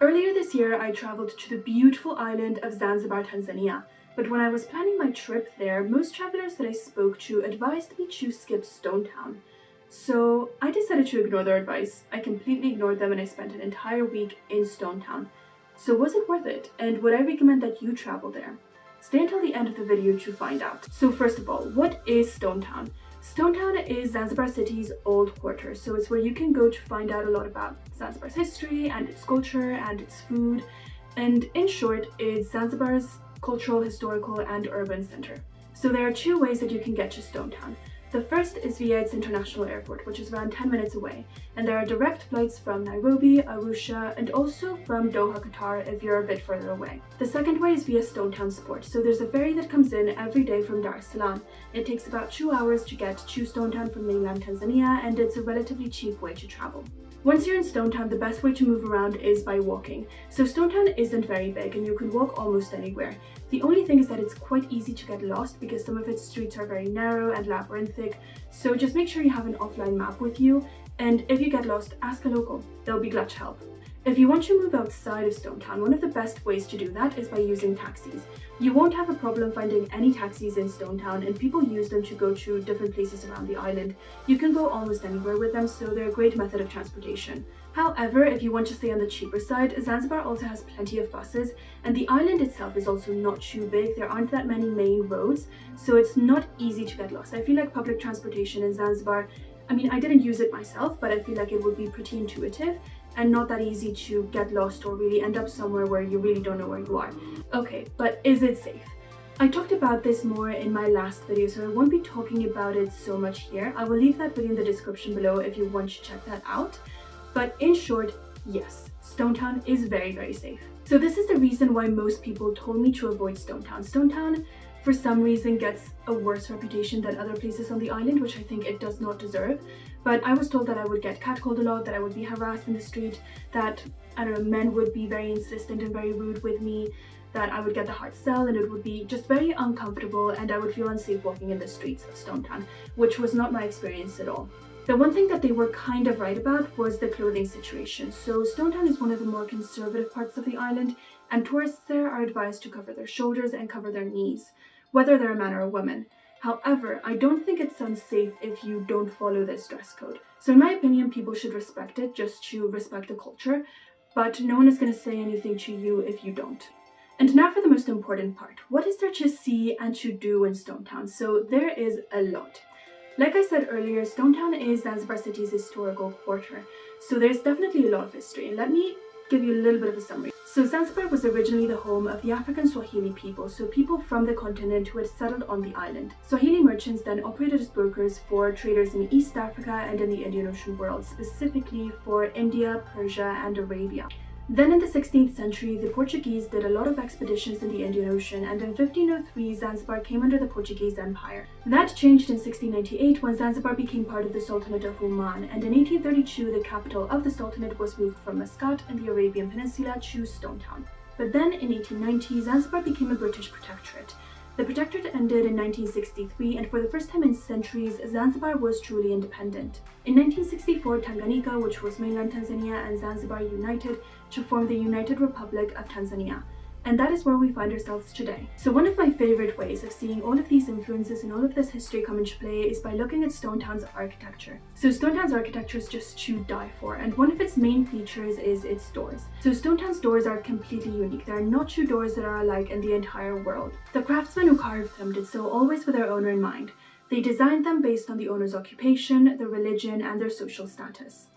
Earlier this year, I traveled to the beautiful island of Zanzibar, Tanzania. But when I was planning my trip there, most travelers that I spoke to advised me to skip Stone Town. So I decided to ignore their advice. I completely ignored them and I spent an entire week in Stone Town. So was it worth it? And would I recommend that you travel there? Stay until the end of the video to find out. So first of all, what is Stone Town? Stone Town is Zanzibar City's old quarter, so it's where you can go to find out a lot about Zanzibar's history and its culture and its food. And in short, it's Zanzibar's cultural, historical and urban center. So there are two ways that you can get to Stone Town. The first is via its international airport, which is around 10 minutes away, and there are direct flights from Nairobi, Arusha, and also from Doha, Qatar if you're a bit further away. The second way is via Stone Town Sport, so there's a ferry that comes in every day from Dar es Salaam. It takes about 2 hours to get to Stone Town from mainland Tanzania, and it's a relatively cheap way to travel. Once you're in Stone Town, the best way to move around is by walking. So Stone Town isn't very big and you can walk almost anywhere. The only thing is that it's quite easy to get lost because some of its streets are very narrow and labyrinthic, so just make sure you have an offline map with you, and if you get lost, ask a local. They'll be glad to help. If you want to move outside of Stone Town, one of the best ways to do that is by using taxis. You won't have a problem finding any taxis in Stone Town, and people use them to go to different places around the island. You can go almost anywhere with them, so they're a great method of transportation. However, if you want to stay on the cheaper side, Zanzibar also has plenty of buses, and the island itself is also not too big. There aren't that many main roads, so it's not easy to get lost. I feel like public transportation in Zanzibar, I didn't use it myself, but I feel like it would be pretty intuitive and not that easy to get lost or really end up somewhere where you really don't know where you are. Okay, but is it safe? I talked about this more in my last video, so I won't be talking about it so much here. I will leave that video in the description below if you want to check that out. But in short, yes, Stone Town is very, very safe. So this is the reason why most people told me to avoid Stone Town. Stone Town, for some reason, gets a worse reputation than other places on the island, which I think it does not deserve. But I was told that I would get catcalled a lot, that I would be harassed in the street, that, men would be very insistent and very rude with me, that I would get the hard sell and it would be just very uncomfortable and I would feel unsafe walking in the streets of Stone Town, which was not my experience at all. The one thing that they were kind of right about was the clothing situation. So Stone Town is one of the more conservative parts of the island, and tourists there are advised to cover their shoulders and cover their knees, whether they're a man or a woman. However, I don't think it's unsafe if you don't follow this dress code. So in my opinion, people should respect it just to respect the culture, but no one is going to say anything to you if you don't. And now for the most important part. What is there to see and to do in Stone Town? So there is a lot. Like I said earlier, Stone Town is Zanzibar City's historical quarter, so there's definitely a lot of history. And let me give you a little bit of a summary. So Zanzibar was originally the home of the African Swahili people, so people from the continent who had settled on the island. Swahili merchants then operated as brokers for traders in East Africa and in the Indian Ocean world, specifically for India, Persia, and Arabia. Then in the 16th century, the Portuguese did a lot of expeditions in the Indian Ocean, and in 1503, Zanzibar came under the Portuguese Empire. That changed in 1698 when Zanzibar became part of the Sultanate of Oman, and in 1832, the capital of the Sultanate was moved from Muscat in the Arabian Peninsula to Stone Town. But then in 1890, Zanzibar became a British protectorate. The protectorate ended in 1963, and for the first time in centuries, Zanzibar was truly independent. In 1964, Tanganyika, which was mainland Tanzania, and Zanzibar united to form the United Republic of Tanzania. And that is where we find ourselves today. So one of my favorite ways of seeing all of these influences and all of this history come into play is by looking at Stone Town's architecture. So Stone Town's architecture is just to die for, and one of its main features is its doors. So Stone Town's doors are completely unique. There are not two doors that are alike in the entire world. The craftsmen who carved them did so always with their owner in mind. They designed them based on the owner's occupation, their religion, and their social status.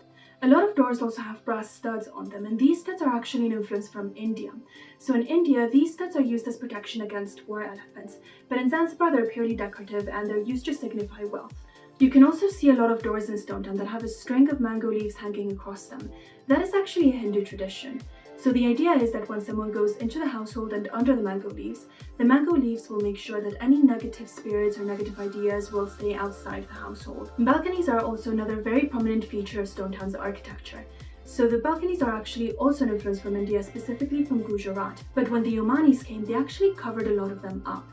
A lot of doors also have brass studs on them, and these studs are actually an influence from India. So in India, these studs are used as protection against war elephants, but in Zanzibar they're purely decorative and they're used to signify wealth. You can also see a lot of doors in Stone Town that have a string of mango leaves hanging across them. That is actually a Hindu tradition. So the idea is that when someone goes into the household and under the mango leaves will make sure that any negative spirits or negative ideas will stay outside the household. Balconies are also another very prominent feature of Stone Town's architecture. So the balconies are actually also an influence from India, specifically from Gujarat. But when the Omanis came, they actually covered a lot of them up.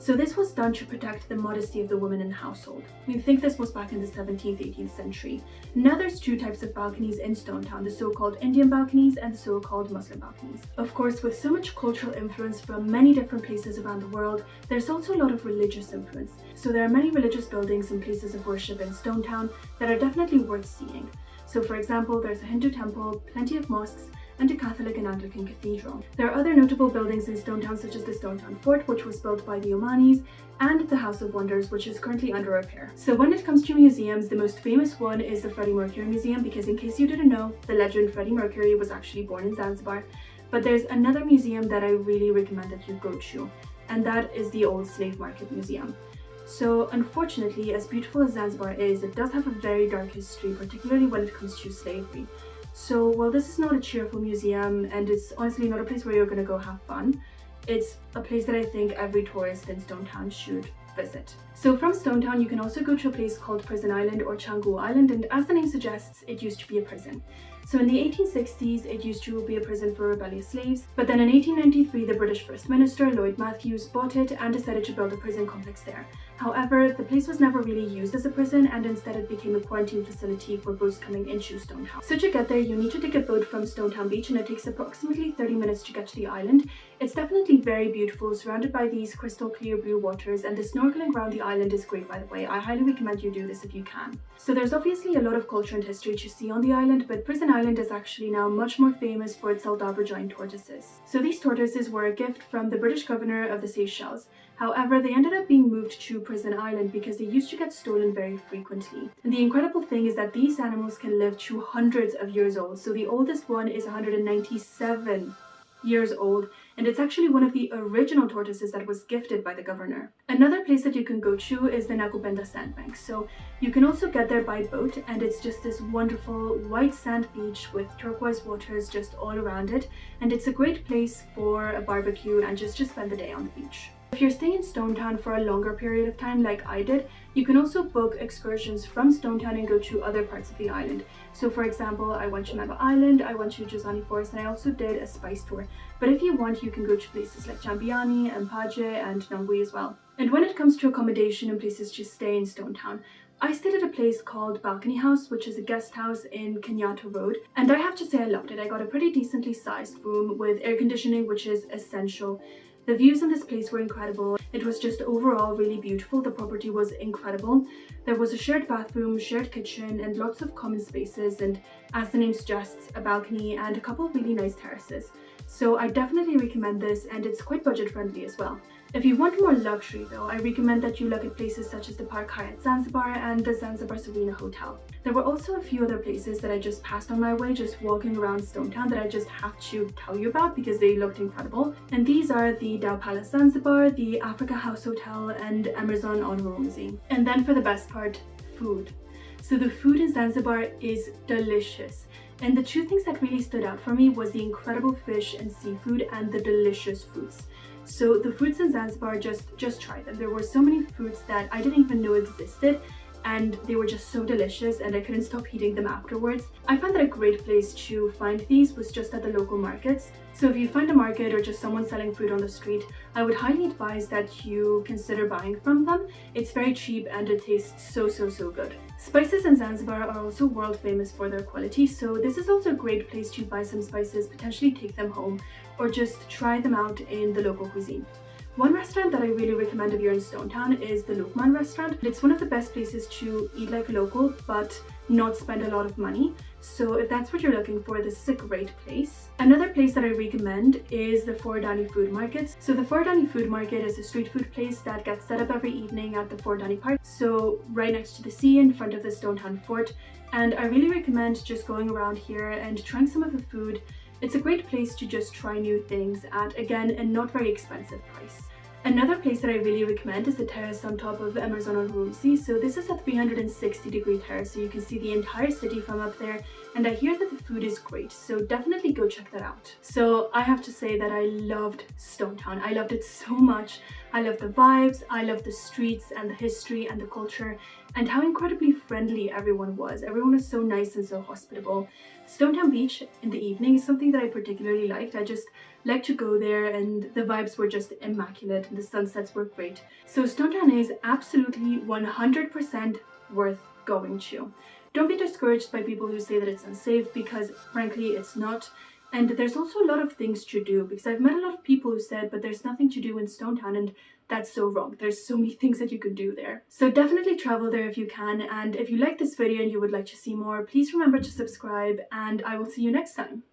So this was done to protect the modesty of the woman in the household. We think this was back in the 17th, 18th century. Now there's two types of balconies in Stone Town, the so-called Indian balconies and the so-called Muslim balconies. Of course, with so much cultural influence from many different places around the world, there's also a lot of religious influence. So there are many religious buildings and places of worship in Stone Town that are definitely worth seeing. So for example, there's a Hindu temple, plenty of mosques, and a Catholic and Anglican cathedral. There are other notable buildings in Stone Town such as the Stone Town Fort, which was built by the Omanis, and the House of Wonders, which is currently under repair. So when it comes to museums, the most famous one is the Freddie Mercury Museum, because in case you didn't know, the legend Freddie Mercury was actually born in Zanzibar. But there's another museum that I really recommend that you go to, and that is the Old Slave Market Museum. So unfortunately, as beautiful as Zanzibar is, it does have a very dark history, particularly when it comes to slavery. So while this is not a cheerful museum, and it's honestly not a place where you're going to go have fun, it's a place that I think every tourist in Stone Town should visit. So from Stone Town, you can also go to a place called Prison Island or Canggu Island, and as the name suggests, it used to be a prison. So in the 1860s, it used to be a prison for rebellious slaves, but then in 1893, the British First Minister, Lloyd Matthews, bought it and decided to build a prison complex there. However, the place was never really used as a prison, and instead it became a quarantine facility for boats coming into Stone Town. So to get there, you need to take a boat from Stone Town Beach, and it takes approximately 30 minutes to get to the island. It's definitely very beautiful, surrounded by these crystal clear blue waters, and the snorkeling around the island is great, by the way. I highly recommend you do this if you can. So there's obviously a lot of culture and history to see on the island, but Prison Island is actually now much more famous for its Aldabra giant tortoises. So these tortoises were a gift from the British governor of the Seychelles. However, they ended up being moved to Prison Island because they used to get stolen very frequently. And the incredible thing is that these animals can live to hundreds of years old. So the oldest one is 197 years old, and it's actually one of the original tortoises that was gifted by the governor. Another place that you can go to is the Nakubenda Sandbank. So you can also get there by boat, and it's just this wonderful white sand beach with turquoise waters just all around it, and it's a great place for a barbecue and just to spend the day on the beach. If you're staying in Stone Town for a longer period of time like I did, you can also book excursions from Stone Town and go to other parts of the island. So for example, I went to Meba Island, I went to Jozani Forest, and I also did a spice tour. But if you want, you can go to places like Jambiani, Mpaje, and Nangui as well. And when it comes to accommodation and places to stay in Stone Town, I stayed at a place called Balcony House, which is a guest house in Kenyatta Road, and I have to say I loved it. I got a pretty decently sized room with air conditioning, which is essential. The views in this place were incredible. It was just overall really beautiful. The property was incredible. There was a shared bathroom, shared kitchen, and lots of common spaces, and as the name suggests, a balcony and a couple of really nice terraces. So I definitely recommend this, and it's quite budget friendly as well. If you want more luxury though, I recommend that you look at places such as the Park Hyatt Zanzibar and the Zanzibar Serena Hotel. There were also a few other places that I just passed on my way just walking around Stone Town that I just have to tell you about because they looked incredible. And these are the Dow Palace Zanzibar, the Africa House Hotel, and Emerson on Hormuz. And then for the best part, food. So the food in Zanzibar is delicious. And the two things that really stood out for me was the incredible fish and seafood and the delicious fruits. So the fruits in Zanzibar, just try them. There were so many fruits that I didn't even know existed, and they were just so delicious, and I couldn't stop eating them afterwards. I found that a great place to find these was just at the local markets. So if you find a market or just someone selling fruit on the street, I would highly advise that you consider buying from them. It's very cheap and it tastes so good. Spices in Zanzibar are also world famous for their quality, so this is also a great place to buy some spices, potentially take them home, or just try them out in the local cuisine. One restaurant that I really recommend if you're in Stone Town is the Lukman restaurant. It's one of the best places to eat like a local but not spend a lot of money. So if that's what you're looking for, this is a great place. Another place that I recommend is the Fordani Food Market. So the Fordani Food Market is a street food place that gets set up every evening at the Fordani Park. So right next to the sea in front of the Stone Town Fort. And I really recommend just going around here and trying some of the food. It's a great place to just try new things at, again, a not very expensive price. Another place that I really recommend is the terrace on top of Emerson on Hormuz. So this is a 360-degree terrace, so you can see the entire city from up there, and I hear that the food is great, so definitely go check that out. So I have to say that I loved Stone Town. I loved it so much. I loved the vibes, I loved the streets and the history and the culture, and how incredibly friendly everyone was. Everyone was so nice and so hospitable. Stone Town Beach in the evening is something that I particularly liked. I just liked to go there, and the vibes were just immaculate and the sunsets were great. So Stone Town is absolutely 100% worth going to. Don't be discouraged by people who say that it's unsafe, because frankly it's not. And there's also a lot of things to do, because I've met a lot of people who said, but there's nothing to do in Stone Town, and that's so wrong. There's so many things that you could do there. So definitely travel there if you can, and if you like this video and you would like to see more, please remember to subscribe, and I will see you next time.